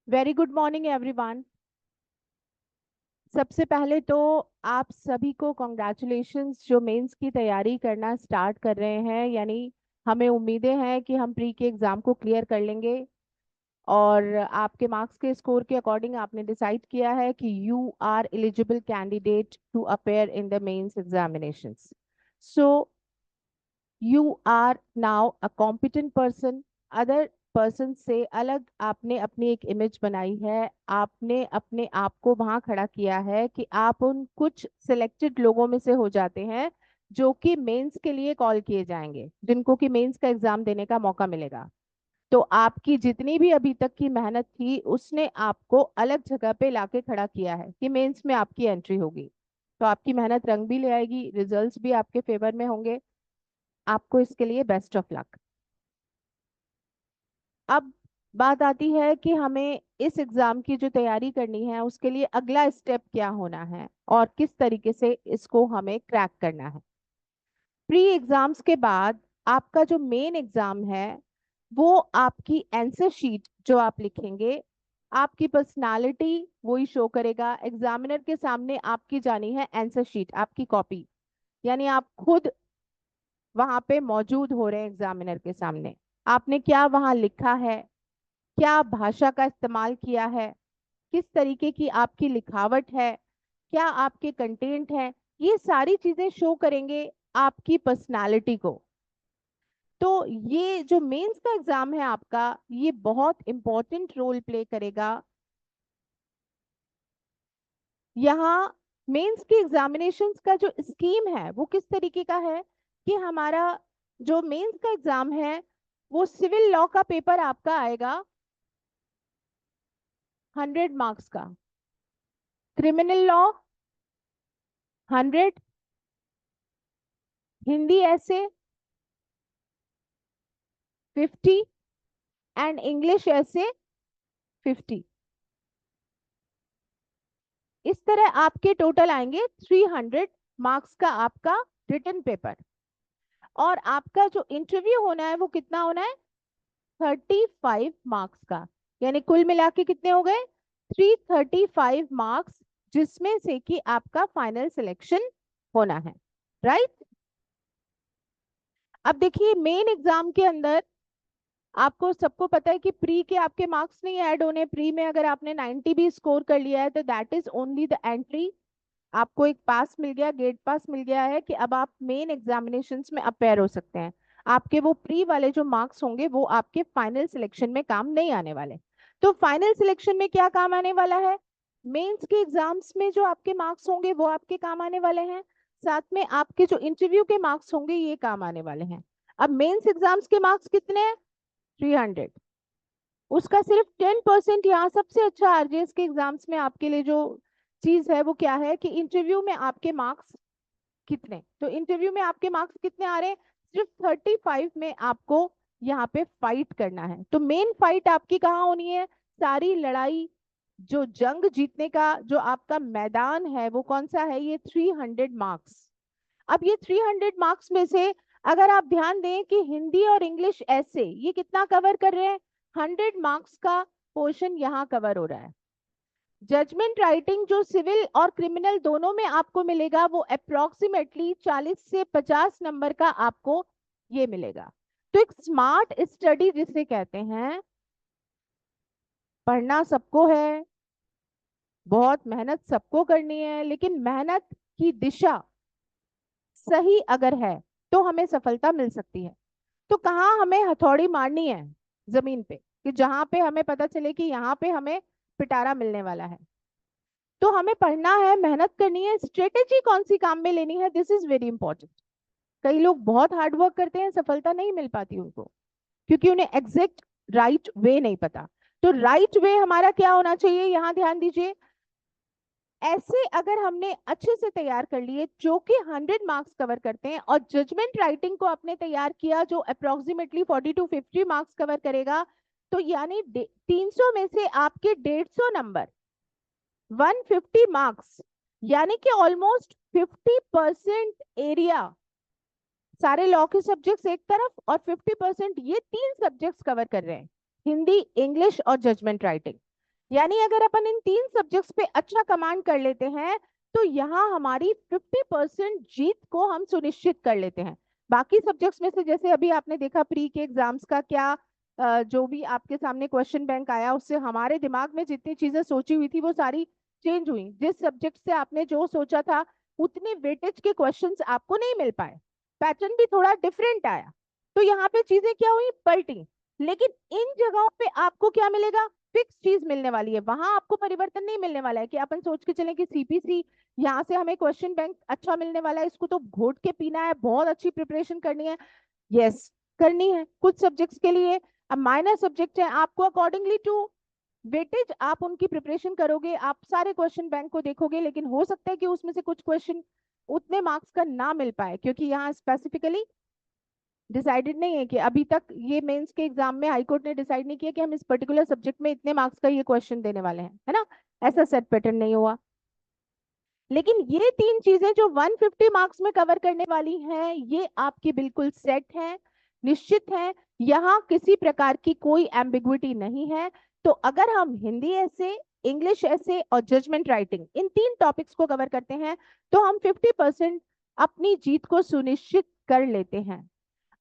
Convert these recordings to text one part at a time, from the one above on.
Very good morning everyone. सबसे पहले तो आप सभी को कॉन्ग्रेचुलेशंस जो मेंस की तैयारी करना स्टार्ट कर रहे हैं। यानी हमें उम्मीदें हैं कि हम प्री के एग्ज़ाम को क्लियर कर लेंगे और आपके मार्क्स के स्कोर के अकॉर्डिंग आपने डिसाइड किया है कि you are eligible candidate to appear in the mains examinations. So you are now a competent person. Other person से अलग आपने अपनी एक इमेज बनाई है। आपने अपने आप को वहां खड़ा किया है कि आप उन कुछ सिलेक्टेड लोगों में से हो जाते हैं जो कि मेंस के लिए कॉल किए जाएंगे, जिनको कि मेंस का एग्जाम देने का मौका मिलेगा। तो आपकी जितनी भी अभी तक की मेहनत थी उसने आपको अलग जगह पे लाके खड़ा किया है कि मेंस में आपकी एंट्री होगी। तो आपकी मेहनत रंग भी ले आएगी, रिजल्ट्स भी आपके फेवर में होंगे। आपको इसके लिए बेस्ट ऑफ लक। अब बात आती है कि हमें इस एग्जाम की जो तैयारी करनी है उसके लिए अगला स्टेप क्या होना है और किस तरीके से इसको हमें क्रैक करना है। प्री एग्जाम्स के बाद आपका जो मेन एग्जाम है वो आपकी आंसर शीट जो आप लिखेंगे, आपकी पर्सनालिटी वही शो करेगा। एग्जामिनर के सामने आपकी जानी है आंसर शीट, आपकी कॉपी। यानी आप खुद वहां पे मौजूद हो रहे हैं एग्जामिनर के सामने। आपने क्या वहां लिखा है, क्या भाषा का इस्तेमाल किया है, किस तरीके की आपकी लिखावट है, क्या आपके कंटेंट है, ये सारी चीजें शो करेंगे आपकी पर्सनालिटी को। तो ये जो मेंस का एग्जाम है आपका, ये बहुत इंपॉर्टेंट रोल प्ले करेगा। यहाँ मेंस की एग्जामिनेशंस का जो स्कीम है वो किस तरीके का है कि हमारा जो मेंस का एग्जाम है वो सिविल लॉ का पेपर आपका आएगा 100 मार्क्स का, क्रिमिनल लॉ 100, हिंदी ऐसे 50 एंड इंग्लिश ऐसे 50। इस तरह आपके टोटल आएंगे 300 मार्क्स का आपका रिटन पेपर। और आपका जो इंटरव्यू होना है वो कितना होना है, 35 मार्क्स का। यानी कुल मिला के कितने हो गए, 335 मार्क्स, जिसमें से कि आपका फाइनल सिलेक्शन होना है। राइट। अब देखिए मेन एग्जाम के अंदर आपको सबको पता है कि प्री के आपके मार्क्स नहीं ऐड होने। प्री में अगर आपने 90 भी स्कोर कर लिया है तो that is only the entry. आपको एक पास मिल गया, गेट पास मिल गया है कि अब आप मेन एग्जामिनेशंस में अपेयर हो सकते हैं। आपके वो प्री वाले जो मार्क्स होंगे वो आपके फाइनल सिलेक्शन में काम नहीं आने वाले। तो फाइनल सिलेक्शन में क्या काम आने वाला है, मेंस के एग्जाम्स में जो आपके मार्क्स होंगे वो आपके काम आने वाले हैं। साथ में आपके जो इंटरव्यू के मार्क्स होंगे ये काम आने वाले हैं। अब मेंस एग्जाम्स के मार्क्स कितने हैं, 300। उसका सिर्फ 10%। यहाँ सबसे अच्छा आरजेएस के एग्जाम्स में आपके लिए जो चीज है वो क्या है कि इंटरव्यू में आपके मार्क्स कितने। तो इंटरव्यू में आपके मार्क्स कितने आ रहे हैं, सिर्फ 35 में आपको यहाँ पे फाइट करना है। तो मेन फाइट आपकी कहाँ होनी है, सारी लड़ाई जो जंग जीतने का जो आपका मैदान है वो कौन सा है, ये 300 मार्क्स। अब ये 300 मार्क्स में से अगर आप ध्यान दें कि हिंदी और इंग्लिश ऐसे ये कितना कवर कर रहे हैं, 100 मार्क्स का पोर्शन यहाँ कवर हो रहा है। जजमेंट राइटिंग जो सिविल और क्रिमिनल दोनों में आपको मिलेगा वो अप्रोक्सीमेटली 40 से 50 नंबर का आपको ये मिलेगा। तो एक स्मार्ट स्टडी जिसे कहते हैं, पढ़ना सबको है, बहुत मेहनत सबको करनी है, लेकिन मेहनत की दिशा सही अगर है तो हमें सफलता मिल सकती है। तो कहाँ हमें हथौड़ी मारनी है, जमीन पे, कि जहां पे हमें पता चले कि यहाँ पे हमें पिटारा मिलने वाला है। तो हमें पढ़ना है, मेहनत करनी है, स्ट्रेटेजी कौन सी काम में लेनी है, दिस इज वेरी इंपॉर्टेंट। कई लोग बहुत हार्ड वर्क करते हैं, सफलता नहीं मिल पाती उनको, क्योंकि उन्हें एग्जैक्ट राइट वे नहीं पता। तो राइट वे हमारा क्या होना चाहिए, यहाँ ध्यान दीजिए। ऐसे अगर हमने अच्छे से तैयार कर लिए जो कि 100 मार्क्स कवर करते हैं, और जजमेंट राइटिंग को आपने तैयार किया जो अप्रोक्सीमेटली 40 to 50 मार्क्स कवर करेगा, तो यानी 300 में से आपके 150 नंबर, 150 मार्क्स, यानी कि ऑलमोस्ट 50% एरिया, सारे लॉ के सब्जेक्ट्स एक तरफ और 50% ये तीन सब्जेक्ट्स कवर कर रहे हैं, हिंदी इंग्लिश और जजमेंट राइटिंग। यानी अगर अपन इन 3 सब्जेक्ट्स पे अच्छा कमांड कर लेते हैं तो यहाँ हमारी 50% जीत को हम सुनिश्चित कर लेते हैं। बाकी सब्जेक्ट्स में से जैसे अभी आपने देखा प्री के एग्जाम्स का क्या जो भी आपके सामने क्वेश्चन बैंक आया उससे हमारे दिमाग में जितनी चीजें सोची हुई थी वो सारी चेंज हुई। जिस सब्जेक्ट से आपने जो सोचा था उतने वेटेज के क्वेश्चंस आपको नहीं मिल पाए, पैटर्न भी थोड़ा डिफरेंट आया, तो यहाँ पे चीजें क्या हुई, पलटी। लेकिन इन जगहों पे आपको क्या मिलेगा, फिक्स चीज मिलने वाली है। वहां आपको परिवर्तन नहीं मिलने वाला है कि अपन सोच के चलें कि सीपीसी यहाँ से हमें क्वेश्चन बैंक अच्छा मिलने वाला है, इसको तो घोट के पीना है, बहुत अच्छी प्रिपरेशन करनी है। यस, करनी है कुछ सब्जेक्ट्स के लिए। अब माइनर सब्जेक्ट है, आपको अकॉर्डिंगली टू वेटेज आप उनकी प्रिपरेशन करोगे, आप सारे क्वेश्चन बैंक को देखोगे, लेकिन हो सकता है कि उसमें से कुछ क्वेश्चन उतने मार्क्स का ना मिल पाए, क्योंकि यहाँ स्पेसिफिकली डिसाइडेड नहीं है कि अभी तक ये मेंस के एग्जाम में हाईकोर्ट ने डिसाइड नहीं किया कि हम इस पर्टिकुलर सब्जेक्ट में इतने मार्क्स का ये क्वेश्चन देने वाले हैं, है ना, ऐसा सेट पैटर्न नहीं हुआ। लेकिन ये 3 चीजें जो 150 मार्क्स में कवर करने वाली हैं ये आपकी बिल्कुल सेट है, निश्चित है। यहाँ किसी प्रकार की कोई एम्बिग्विटी नहीं है। तो अगर हम हिंदी ऐसे, इंग्लिश ऐसे और जजमेंट राइटिंग इन 3 टॉपिक्स को कवर करते हैं तो हम 50% अपनी जीत को सुनिश्चित कर लेते हैं।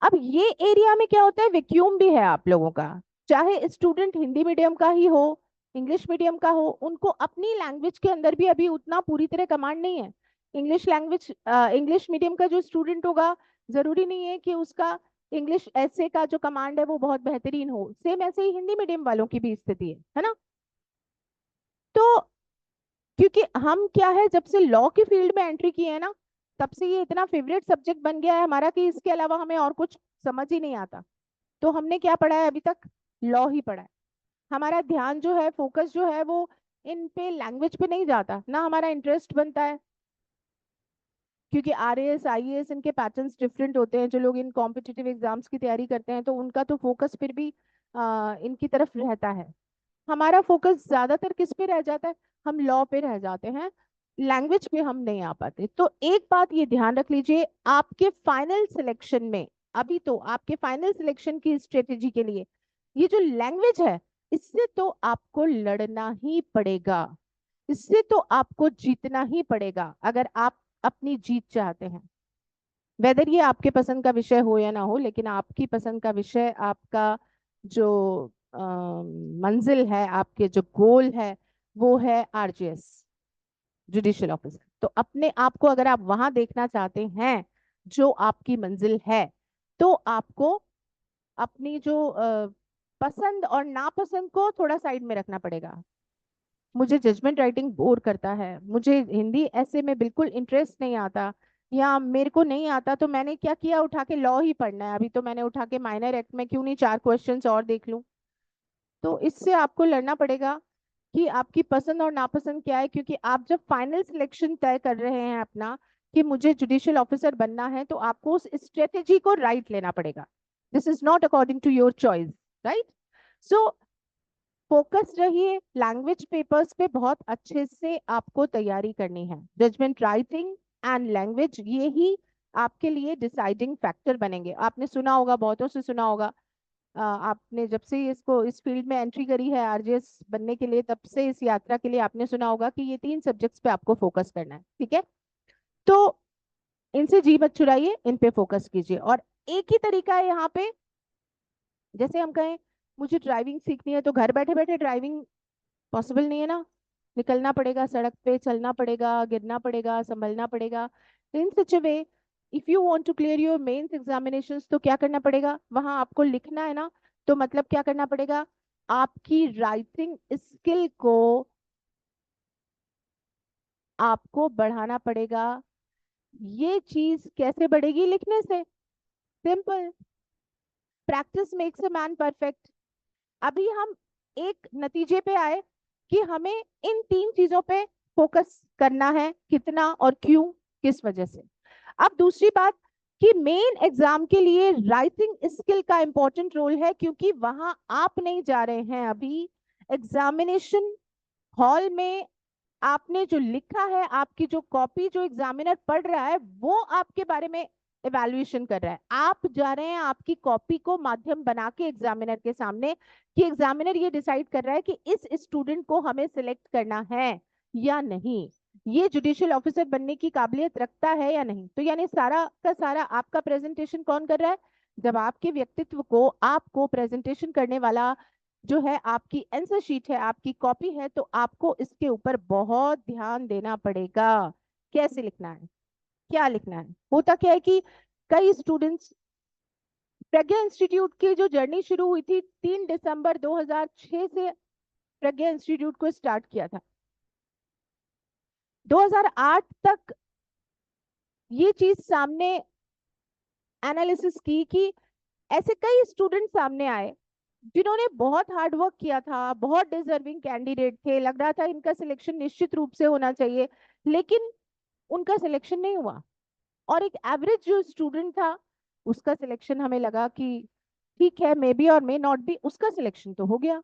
अब ये एरिया में क्या होता है, वैक्यूम भी है आप लोगों का, चाहे स्टूडेंट हिंदी मीडियम का ही हो, इंग्लिश मीडियम का हो, उनको अपनी लैंग्वेज के अंदर भी अभी उतना पूरी तरह कमांड नहीं है। इंग्लिश लैंग्वेज, इंग्लिश मीडियम का जो स्टूडेंट होगा जरूरी नहीं है कि उसका इंग्लिश ऐसे का जो कमांड है वो बहुत बेहतरीन हो, सेम ऐसे ही हिंदी मीडियम वालों की भी स्थिति है ना। तो क्योंकि हम क्या है, जब से लॉ की फील्ड में एंट्री की है ना, तब से ये इतना फेवरेट सब्जेक्ट बन गया है हमारा कि इसके अलावा हमें और कुछ समझ ही नहीं आता। तो हमने क्या पढ़ा है अभी तक, लॉ ही पढ़ा है। हमारा ध्यान जो है, फोकस जो है वो इन पे लैंग्वेज पे नहीं जाता ना, हमारा इंटरेस्ट बनता है। क्योंकि आरएएस आईएएस इनके पैटर्न्स डिफरेंट होते हैं, जो लोग इन कॉम्पिटिटिव एग्जाम्स की तैयारी करते हैं तो उनका तो फोकस फिर भी इनकी तरफ रहता है। हमारा फोकस ज्यादातर किस पे रह जाता है, हम लॉ पे रह जाते हैं, लैंग्वेज पे हम नहीं आ पाते। तो एक बात ये ध्यान रख लीजिए, आपके फाइनल सिलेक्शन में, अभी तो आपके फाइनल सिलेक्शन की स्ट्रेटेजी के लिए ये जो लैंग्वेज है इससे तो आपको लड़ना ही पड़ेगा, इससे तो आपको जीतना ही पड़ेगा अगर आप अपनी जीत चाहते हैं। वेदर ये आपके पसंद का विषय हो या ना हो, लेकिन आपकी पसंद का विषय, आपका जो मंजिल है, आपके जो गोल है वो है आरजीएस, जुडिशियल ऑफिसर। तो अपने आप को अगर आप वहां देखना चाहते हैं जो आपकी मंजिल है, तो आपको अपनी जो पसंद और नापसंद को थोड़ा साइड में रखना पड़ेगा। मुझे जजमेंट राइटिंग बोर करता है, मुझे हिंदी ऐसे में बिल्कुल इंटरेस्ट नहीं आता, या मेरे को नहीं आता, तो मैंने क्या किया, उठा के लॉ ही पढ़ना है। अभी तो मैंने उठा के माइनर एक्ट में क्यों नहीं 4 क्वेश्चंस और देख लूं। तो इससे आपको लड़ना पड़ेगा कि आपकी पसंद और नापसंद क्या है, क्योंकि आप जब फाइनल सिलेक्शन तय कर रहे हैं अपना कि मुझे जुडिशियल ऑफिसर बनना है, तो आपको उस स्ट्रेटेजी को राइट लेना पड़ेगा। This is not according to your choice, right. So focus रहिए, लैंग्वेज पेपर्स पे बहुत अच्छे से आपको तैयारी करनी है। जजमेंट राइटिंग एंड लैंग्वेज ये ही आपके लिए डिसाइडिंग फैक्टर बनेंगे। आपने सुना होगा, बहुतों से सुना होगा, आपने जब से इसको इस फील्ड में एंट्री करी है आरजेएस बनने के लिए, तब से इस यात्रा के लिए आपने सुना होगा कि ये 3 सब्जेक्ट्स पे आपको फोकस करना है, ठीक है। तो इनसे जी मत चुराइए, इन पे फोकस कीजिए। और एक ही तरीका है यहाँ पे, जैसे हम कहें मुझे ड्राइविंग सीखनी है, तो घर बैठे बैठे ड्राइविंग पॉसिबल नहीं है ना, निकलना पड़ेगा, सड़क पे चलना पड़ेगा, गिरना पड़ेगा, संभलना पड़ेगा। In such a way, if you want to clear your mains examinations, तो क्या करना पड़ेगा, वहां आपको लिखना है ना, तो मतलब क्या करना पड़ेगा, आपकी राइटिंग स्किल को आपको बढ़ाना पड़ेगा। ये चीज कैसे बढ़ेगी, लिखने से, simple, practice makes a man perfect. अभी हम एक नतीजे पे आए कि हमें इन 3 चीजों पे फोकस करना है, कितना और क्यों, किस वजह से। अब दूसरी बात कि मेन एग्जाम के लिए राइटिंग स्किल का इंपॉर्टेंट रोल है, क्योंकि वहां आप नहीं जा रहे हैं अभी एग्जामिनेशन हॉल में, आपने जो लिखा है, आपकी जो कॉपी जो एग्जामिनर पढ़ रहा है वो आपके बारे में इवैल्यूएशन कर रहा है, आप जा रहे हैं आपकी कॉपी को माध्यम बना के एग्जामिनर के सामने, कि एग्जामिनर ये डिसाइड कर रहा है कि इस स्टूडेंट को हमें सिलेक्ट करना है या नहीं, ये जुडिशियल ऑफिसर बनने की काबिलियत रखता है या नहीं। तो यानी सारा का सारा आपका प्रेजेंटेशन कौन कर रहा है? जब आपके व्यक्तित्व को, आपको प्रेजेंटेशन करने वाला जो है, आपकी आंसर शीट है, आपकी कॉपी है, तो आपको इसके ऊपर बहुत ध्यान देना पड़ेगा। कैसे लिखना है, क्या लिखना है। होता क्या है कि कई स्टूडेंट्स, प्रज्ञा इंस्टीट्यूट की जो जर्नी शुरू हुई थी 3 दिसंबर 2006 से, प्रज्ञा इंस्टीट्यूट को स्टार्ट किया था, 2008 तक ये चीज सामने एनालिसिस की कि ऐसे कई स्टूडेंट सामने आए जिन्होंने बहुत हार्ड वर्क किया था, बहुत डिजर्विंग कैंडिडेट थे, लग रहा था इनका सिलेक्शन निश्चित रूप से होना चाहिए, लेकिन उनका सिलेक्शन नहीं हुआ। और एक एवरेज जो स्टूडेंट था, उसका सिलेक्शन हमें लगा कि ठीक है, मे बी और मे नॉट बी, उसका सिलेक्शन तो हो गया।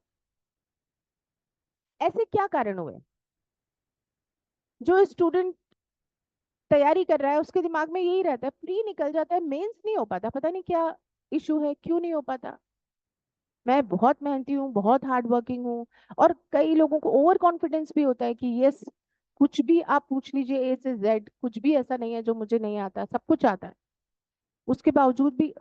ऐसे क्या कारण हुए? जो स्टूडेंट तैयारी कर रहा है उसके दिमाग में यही रहता है, प्री निकल जाता है, मेंस नहीं हो पाता, पता नहीं क्या इशू है, क्यों नहीं हो पाता। मैं बहुत मेहनती हूँ, बहुत हार्ड वर्किंग हूँ। और कई लोगों को ओवर कॉन्फिडेंस भी होता है कि यस, कुछ भी आप पूछ लीजिए, ए से जेड, कुछ भी ऐसा नहीं है जो मुझे नहीं आता, सब कुछ आता है। उसके बावजूद भी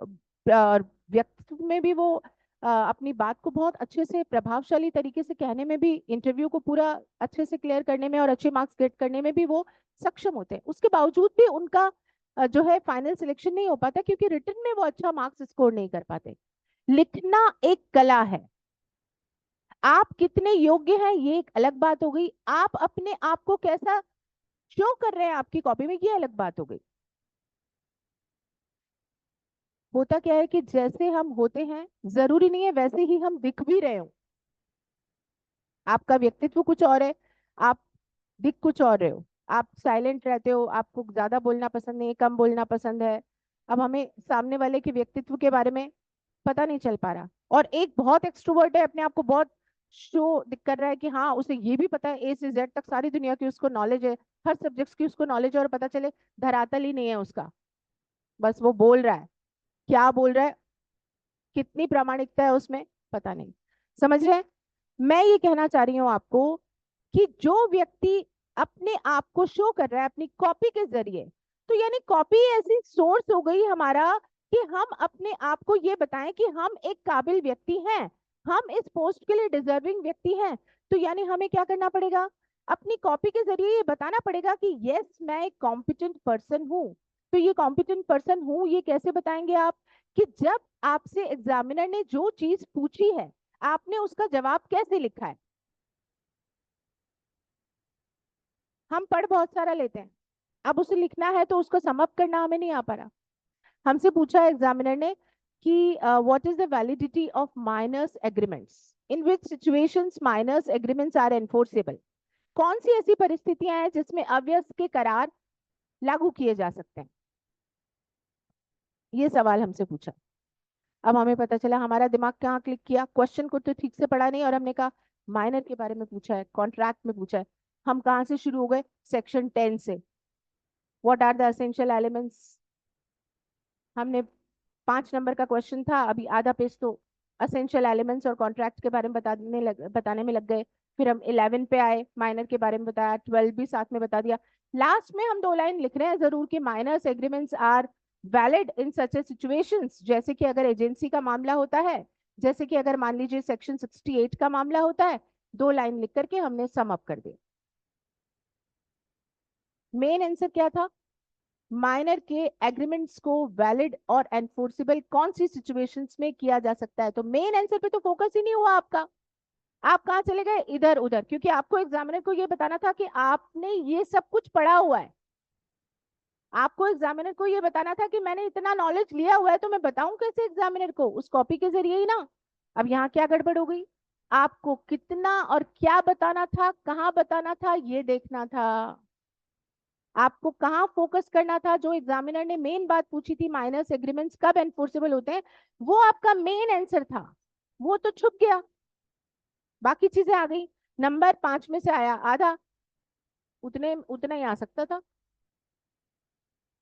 व्यक्तित्व में भी वो अपनी बात को बहुत अच्छे से प्रभावशाली तरीके से कहने में भी, इंटरव्यू को पूरा अच्छे से क्लियर करने में और अच्छे मार्क्स गेट करने में भी वो सक्षम होते हैं। उसके बावजूद भी उनका जो है फाइनल सिलेक्शन नहीं हो पाता, क्योंकि रिटर्न में वो अच्छा मार्क्स स्कोर नहीं कर पाते। लिखना एक कला है, आप कितने योग्य हैं ये एक अलग बात हो गई, आप अपने आप को कैसा शो कर रहे हैं आपकी कॉपी में, ये अलग बात हो गई। होता क्या है कि जैसे हम होते हैं, जरूरी नहीं है वैसे ही हम दिख भी रहे हो। आपका व्यक्तित्व कुछ और है, आप दिख कुछ और रहे हो। आप साइलेंट रहते हो, आपको ज्यादा बोलना पसंद नहीं है, कम बोलना पसंद है। अब हमें सामने वाले के व्यक्तित्व के बारे में पता नहीं चल पा रहा। और एक बहुत एक्सट्रोवर्ट है, अपने आप को बहुत शो कर रहा है कि हाँ, उसे ये भी पता है, ए से जेड तक सारी दुनिया की उसको नॉलेज है, हर सब्जेक्ट्स की उसको नॉलेज है, और पता चले धरातल ही नहीं है उसका, बस वो बोल रहा है। क्या बोल रहा है, कितनी प्रामाणिकता है उसमें, पता नहीं। समझ रहे हैं? मैं ये कहना चाह रही हूँ आपको कि जो व्यक्ति अपने आप को शो कर रहा है अपनी कॉपी के जरिए, तो यानी कॉपी ऐसी सोर्स हो गई हमारा कि हम अपने आप को ये बताएं कि हम एक काबिल व्यक्ति हैं, हम इस पोस्ट के लिए डिजर्विंग व्यक्ति हैं। तो यानी हमें क्या करना पड़ेगा? अपनी कॉपी के जरिए ये बताना पड़ेगा कि यस, मैं एक कॉम्पिटेंट पर्सन हूँ। तो ये कॉम्पिटेंट पर्सन हूँ, ये कैसे बताएंगे आप? कि जब आपसे एग्जामिनर ने जो चीज पूछी है, आपने उसका जवाब कैसे लिखा है। हम पढ़ बहुत सारा लेते हैं, अब उसे लिखना है तो उसको सम अप करना हमें नहीं आ पा रहा। हमसे पूछा एग्जामिनर ने कि what is the validity of minors agreements, in which situations minors agreements are enforceable. कौन सी ऐसी परिस्थितियां हैं जिसमें अव्यस्त के करार लागू किए जा सकते हैं, ये सवाल हमसे पूछा। अब हमें पता चला हमारा दिमाग कहाँ क्लिक किया, क्वेश्चन को तो ठीक से पढ़ा नहीं, और हमने कहा माइनर के बारे में पूछा है, कॉन्ट्रैक्ट में पूछा है। हम कहाँ से शुरू हो गए? सेक्शन 10 से। What are the essential elements. हमने 5 नंबर का क्वेश्चन था, अभी आधा पेज तो असेंशियल एलिमेंट्स और कॉन्ट्रैक्ट के बारे में बताने में लग गए। फिर हम 11 पे आए, माइनर के बारे में बताया, 12 भी साथ में बता दिया। लास्ट में हम 2 लाइन लिख रहे हैं जरूर कि minors agreements are valid in such a situations, जैसे कि अगर एजेंसी का मामला होता है, जैसे कि अगर मान लीजिए सेक्शन 68 का मामला होता है। 2 लाइन लिख करके हमने सम अप कर दिया। मेन आंसर क्या था? माइनर के एग्रीमेंट्स को वैलिड और एनफोर्सेबल कौन सी सिचुएशंस में किया जा सकता है। तो मेन आंसर पे तो फोकस ही नहीं हुआ आपका, आप कहाँ चले गए? इधर उधर, क्योंकि आपको एग्जामिनर को ये बताना था कि आपने ये सब कुछ पढ़ा हुआ है। आपको एग्जामिनर को ये बताना था कि मैंने इतना नॉलेज लिया हुआ है, तो मैं बताऊं कैसे एग्जामिनर को? उस कॉपी के जरिए ही ना। अब यहाँ क्या गड़बड़ हो गई? आपको कितना और क्या बताना था, कहाँ बताना था, ये देखना था। आपको कहाँ फोकस करना था? जो एग्जामिनर ने मेन बात पूछी थी, माइनर्स एग्रीमेंट्स कब एनफोर्सेबल होते हैं, वो आपका मेन आंसर था, वो तो छुप गया, बाकी चीजें आ गई। नंबर 5 में से आया आधा, उतने उतना ही आ सकता था।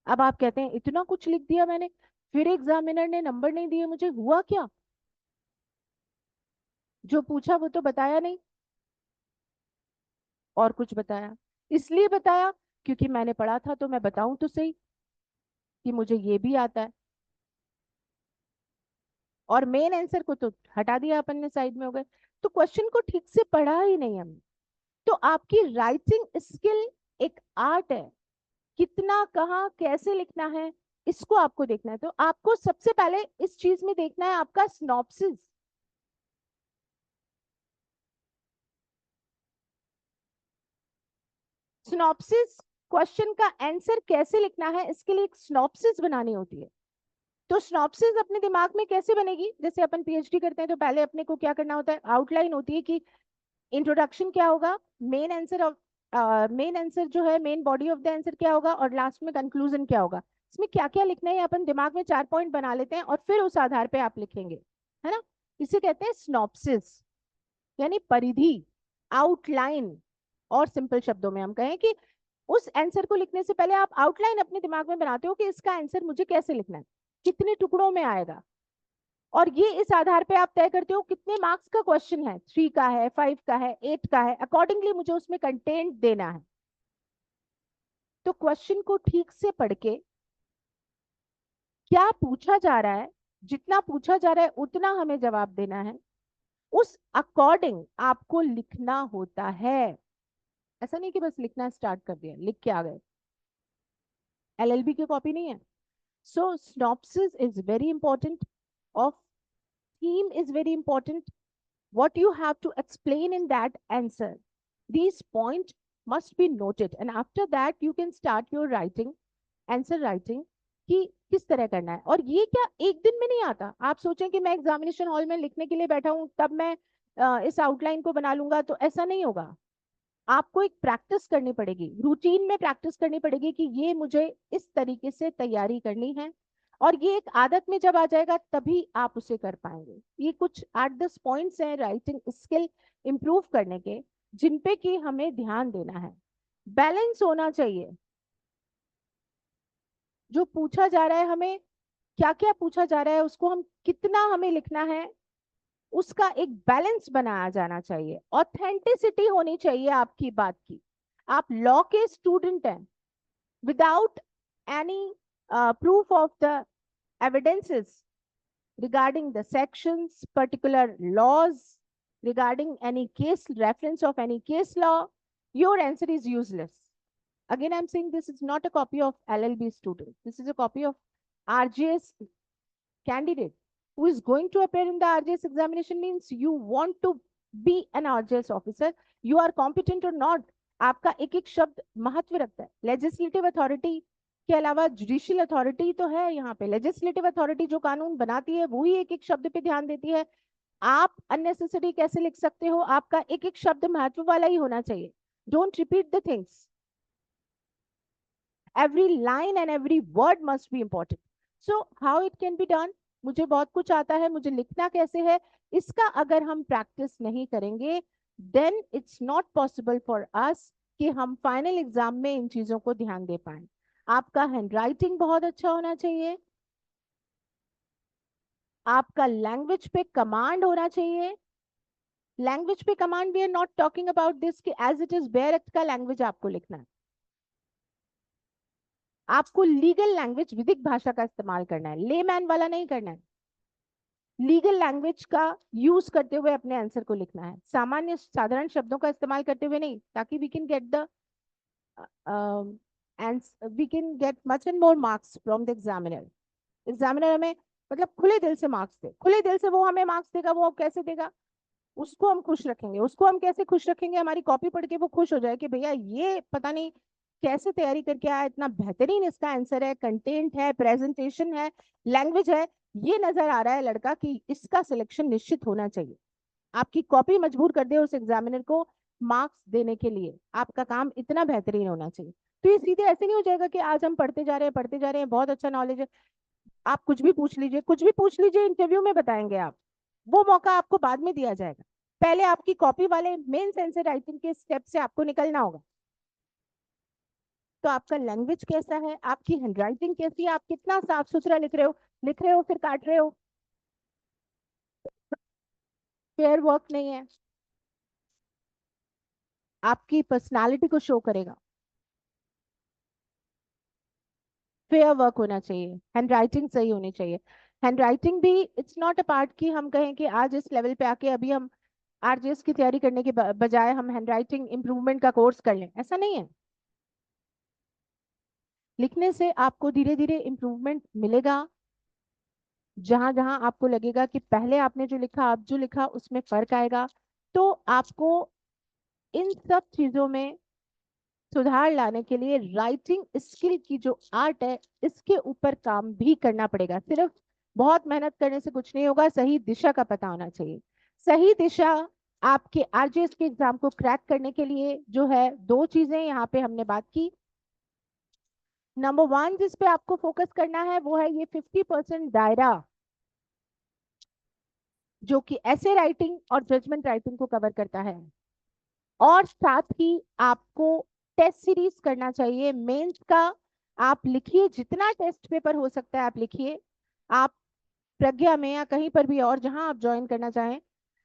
अब आप कहते हैं इतना कुछ लिख दिया मैंने, फिर एग्जामिनर ने नंबर नहीं दिए मुझे, हुआ क्या? जो पूछा वो तो बताया नहीं, और कुछ बताया। इसलिए बताया क्योंकि मैंने पढ़ा था, तो मैं बताऊं तो सही कि मुझे ये भी आता है। और मेन आंसर को तो हटा दिया अपन ने, साइड में हो गए। तो क्वेश्चन को ठीक से पढ़ा ही नहीं हमने। तो आपकी राइटिंग स्किल एक आर्ट है, कितना कहाँ कैसे लिखना है, इसको आपको देखना है। तो आपको सबसे पहले इस चीज में देखना है आपका सिनॉप्सिस। सिनॉप्सिस, क्वेश्चन का आंसर कैसे लिखना है, इसके लिए एक सिनॉप्सिस बनानी होती है। तो सिनॉप्सिस अपने दिमाग में कैसे बनेगी? जैसे अपन पीएचडी करते हैं तो पहले अपने को क्या करना होता है, आउटलाइन होती है कि इंट्रोडक्शन क्या होगा, main answer of main answer जो है, main body of the answer क्या होगा, और लास्ट में कंक्लूजन क्या होगा। इसमें क्या क्या लिखना है अपन दिमाग में 4 पॉइंट बना लेते हैं, और फिर उस आधार पे आप लिखेंगे, है ना। इसे कहते हैं सिनॉप्सिस, यानी परिधि, आउटलाइन। और सिंपल शब्दों में हम कहें कि उस आंसर को लिखने से पहले आप आउटलाइन अपने दिमाग में बनाते हो कि इसका आंसर मुझे कैसे लिखना है, कितने टुकड़ों में आएगा। और ये इस आधार पे आप तय करते हो कितने मार्क्स का क्वेश्चन है, 3 का है, 5 का है, 8 का है, अकॉर्डिंगली मुझे उसमें कंटेंट देना है। तो क्वेश्चन को ठीक से पढ़ के क्या पूछा जा रहा है, जितना पूछा जा रहा है उतना हमें जवाब देना है, उस अकॉर्डिंग आपको लिखना होता है। ऐसा नहीं कि बस लिखना स्टार्ट कर दिया, लिख के आ गए, एलएलबी की कॉपी नहीं है। So synopsis is very important, of theme is very important, what you have to explain in that answer, these points must be noted, and after that you can start your writing, answer writing, कि किस तरह करना है। और ये क्या एक दिन में नहीं आता? आप सोचें कि मैं एग्जामिनेशन हॉल में लिखने के लिए बैठा हूं तब मैं इस आउटलाइन को बना लूंगा, तो ऐसा नहीं होगा। आपको एक प्रैक्टिस करनी पड़ेगी, रूटीन में प्रैक्टिस करनी पड़ेगी कि ये मुझे इस तरीके से तैयारी करनी है। और ये एक आदत में जब आ जाएगा तभी आप उसे कर पाएंगे। ये कुछ 8-10 पॉइंट्स हैं राइटिंग स्किल इंप्रूव करने के, जिन पे कि हमें ध्यान देना है। बैलेंस होना चाहिए, जो पूछा जा रहा है हमें, क्या क्या पूछा जा रहा है, उसको हम कितना हमें लिखना है, उसका एक बैलेंस बनाया जाना चाहिए। ऑथेंटिसिटी होनी चाहिए आपकी बात की। आप लॉ के स्टूडेंट हैं, without any proof of the evidences regarding the sections, particular laws, regarding any case reference of any case law, your answer is useless. Again, I'm saying this is not a copy of LLB student. This is a copy of RGS candidate who is going to appear in the RGS examination. Means you want to be an RGS officer, you are competent or not, आपका एक एक शब्द महत्व रखता है। Legislative authority के अलावा judicial authority तो है यहाँ पे। लेजिस्लेटिव अथॉरिटी जो कानून बनाती है वो ही एक एक शब्द पे ध्यान देती है। आप अननेसेसरी कैसे लिख सकते हो? आपका एक एक शब्द महत्व वाला ही होना चाहिए। Don't repeat the things, every line and every word must be important. So how it can be done? मुझे बहुत कुछ आता है, मुझे लिखना कैसे है, इसका अगर हम प्रैक्टिस नहीं करेंगे then it's not possible for us कि हम फाइनल एग्जाम में इन चीजों को ध्यान दे पाए। आपका हैंडराइटिंग बहुत अच्छा होना चाहिए, आपका लैंग्वेज पे कमांड होना चाहिए। लैंग्वेज पे command, we are not talking about this कि as it is bare act का लैंग्वेज आपको लिखना है। आपको लीगल लैंग्वेज, विधिक भाषा का इस्तेमाल करना है, लेमैन वाला नहीं करना है। लीगल लैंग्वेज का यूज करते हुए अपने आंसर को लिखना है, सामान्य साधारण शब्दों का इस्तेमाल करते हुए नहीं, ताकि we can get the we can get much and more marks from the examiner. Examiner हमें मतलब खुले दिल से मार्क्स दे, खुले दिल से वो हमें मार्क्स देगा। वो कैसे देगा? उसको हम खुश रखेंगे। उसको हम कैसे खुश रखेंगे? हमारी कॉपी पढ़ के वो खुश हो जाए कि भैया ये पता नहीं कैसे तैयारी करके आया, इतना बेहतरीन इसका आंसर है, कंटेंट है, प्रेजेंटेशन है, लैंग्वेज है, ये नजर आ रहा है लड़का कि इसका सिलेक्शन निश्चित होना चाहिए। आपकी कॉपी मजबूर कर दे उस एग्जामिनर को मार्क्स देने के लिए, आपका काम इतना बेहतरीन होना चाहिए। तो ये सीधे ऐसे नहीं हो जाएगा कि आज हम पढ़ते जा रहे हैं, पढ़ते जा रहे हैं, बहुत अच्छा नॉलेज है, आप कुछ भी पूछ लीजिए, कुछ भी पूछ लीजिए, इंटरव्यू में बताएंगे आप। वो मौका आपको बाद में दिया जाएगा, पहले आपकी कॉपी वाले मेन आंसर राइटिंग के स्टेप से आपको निकलना होगा। तो आपका लैंग्वेज कैसा है, आपकी हैंडराइटिंग कैसी है, आप कितना साफ सुथरा लिख रहे हो फिर काट रहे हो, फेयर वर्क नहीं है, आपकी पर्सनालिटी को शो करेगा। फेयर वर्क होना चाहिए, हैंडराइटिंग सही होनी चाहिए। हैंडराइटिंग भी इट्स नॉट अ पार्ट कि हम कहें कि आज इस लेवल पे आके अभी हम आरजेएस की तैयारी करने के बजाय हम हैंडराइटिंग इंप्रूवमेंट का कोर्स कर लें, ऐसा नहीं है। लिखने से आपको धीरे धीरे इंप्रूवमेंट मिलेगा। जहां जहां आपको लगेगा कि पहले आपने जो लिखा अब जो लिखा उसमें फर्क आएगा, तो आपको इन सब चीजों में सुधार लाने के लिए राइटिंग स्किल की जो आर्ट है इसके ऊपर काम भी करना पड़ेगा। सिर्फ बहुत मेहनत करने से कुछ नहीं होगा, सही दिशा का पता होना चाहिए। सही दिशा आपके आरजेएस के एग्जाम को क्रैक करने के लिए जो है, दो चीजें यहाँ पे हमने बात की। नंबर वन जिस पे आपको फोकस करना है वो है ये 50% दायरा, जो कि ऐसे राइटिंग और जजमेंट राइटिंग को कवर करता है। और साथ ही आपको टेस्ट सीरीज करना चाहिए मेंस का। आप लिखिए, जितना टेस्ट पेपर हो सकता है आप लिखिए। आप प्रज्ञा में या कहीं पर भी और जहां आप ज्वाइन करना चाहें,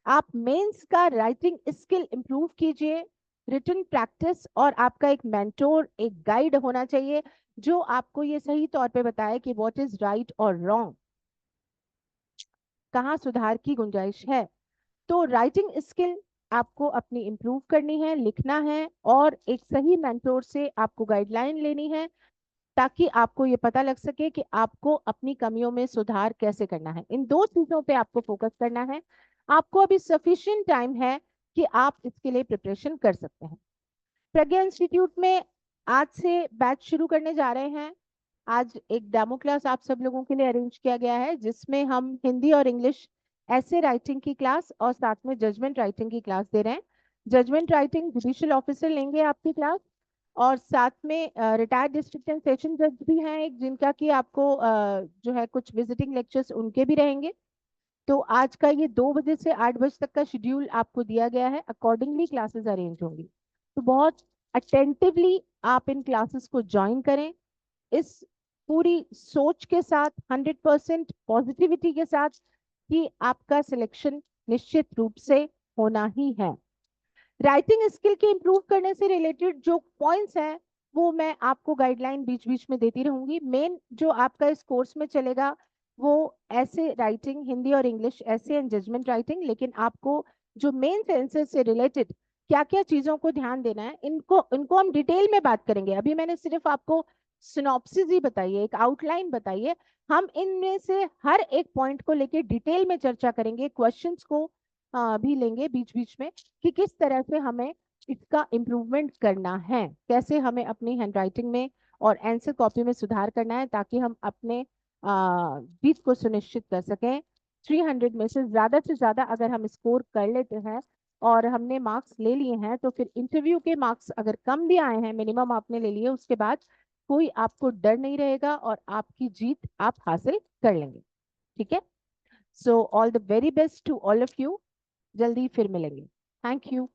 आप मेंस का राइटिंग स्किल इंप्रूव कीजिए। रिटन प्रैक्टिस और आपका एक मेंटोर, एक गाइड होना चाहिए जो आपको ये सही तौर पे बताए कि व्हाट इज राइट और रॉन्ग, कहाँ सुधार की गुंजाइश है। तो राइटिंग स्किल आपको अपनी इंप्रूव करनी है, लिखना है, और एक सही मेंटोर से आपको गाइडलाइन लेनी है ताकि आपको ये पता लग सके कि आपको अपनी कमियों में सुधार कैसे करना है। इन दो चीजों पे आपको फोकस करना है। आपको अभी सफिशिएंट टाइम है कि आप इसके लिए प्रिपरेशन कर सकते हैं। प्रज्ञा इंस्टीट्यूट में आज से बैच शुरू करने जा रहे हैं। आज एक डेमो क्लास आप सब लोगों के लिए अरेंज किया गया है जिसमें हम हिंदी और इंग्लिश ऐसे राइटिंग की क्लास और साथ में जजमेंट राइटिंग की क्लास दे रहे हैं। जजमेंट राइटिंग जुडिशियल ऑफिसर लेंगे आपकी क्लास, और साथ में रिटायर्ड डिस्ट्रिक्ट एंड सेशन जज भी हैं एक, जिनका कि आपको जो है कुछ विजिटिंग लेक्चर्स उनके भी रहेंगे। तो आज का ये 2 बजे से 8 बजे तक का शेड्यूल आपको दिया गया है, अकॉर्डिंगली क्लासेस अरेंज होंगी। तो बहुत अटेंटिवली आप इन क्लासेस को ज्वाइन करें, इस पूरी सोच के साथ, 100% पॉजिटिविटी के साथ कि आपका सिलेक्शन निश्चित रूप से होना ही है। राइटिंग स्किल के इंप्रूव करने से रिलेटेड जो पॉइंट्स हैं वो मैं आपको गाइडलाइन बीच बीच में देती रहूंगी। मेन जो आपका इस कोर्स में चलेगा वो ऐसे राइटिंग, हिंदी और इंग्लिश ऐसे एंड जजमेंट राइटिंग, लेकिन आपको जो मेन सेंसेस से रिलेटेड क्या क्या चीजों को ध्यान देना है, इनको इनको हम डिटेल में बात करेंगे। अभी मैंने सिर्फ आपको सिनॉप्सिस ही बताई है, एक आउटलाइन बताई है। हम इनमें से हर एक पॉइंट को लेके डिटेल में चर्चा करेंगे, क्वेश्चंस को भी लेंगे बीच बीच में कि किस तरह से हमें इसका इम्प्रूवमेंट करना है, कैसे हमें अपनी हैंडराइटिंग में और आंसर कॉपी में सुधार करना है ताकि हम अपने जीत को सुनिश्चित कर सकें। 300 में से ज्यादा अगर हम स्कोर कर लेते हैं और हमने मार्क्स ले लिए हैं, तो फिर इंटरव्यू के मार्क्स अगर कम भी आए हैं, मिनिमम आपने ले लिए, उसके बाद कोई आपको डर नहीं रहेगा और आपकी जीत आप हासिल कर लेंगे। ठीक है। So all the very best to all of you. जल्दी फिर मिलेंगे। Thank you.